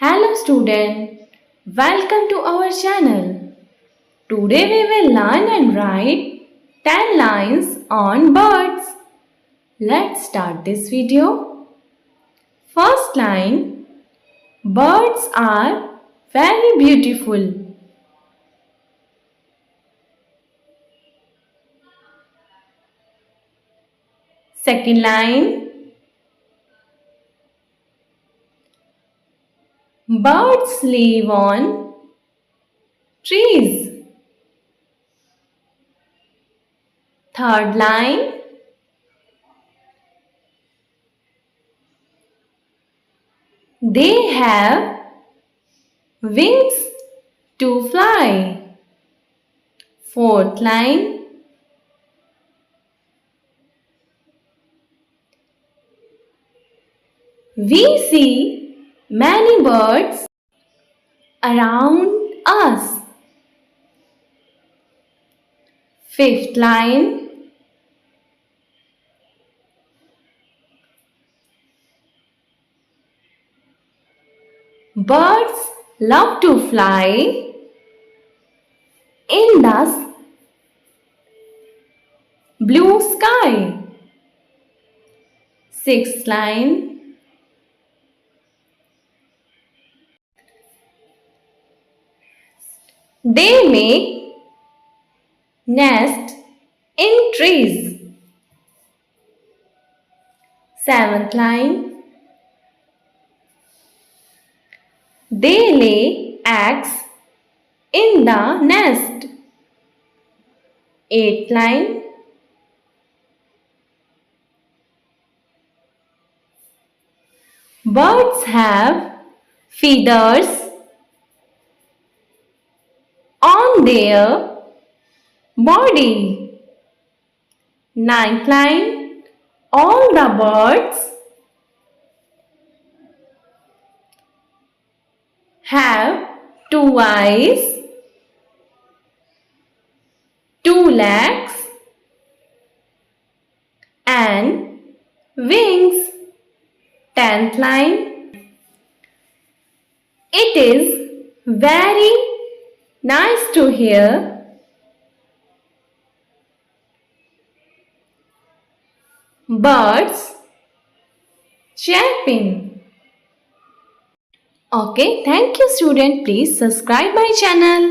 Hello student, welcome to our channel. Today we will learn and write 10 lines on birds. Let's start this video. First line, birds are very beautiful. Second line, birds live on trees. Third line, they have wings to fly. Fourth line, we see many birds around us. Fifth line, birds love to fly in the blue sky. Sixth line, they make nest in trees. Seventh line, they lay eggs in the nest. Eighth line, birds have feathers on their body. Ninth line, all the birds have two eyes, two legs and wings. Tenth line, it is very nice to hear birds chirping. Okay, thank you student. Please subscribe my channel.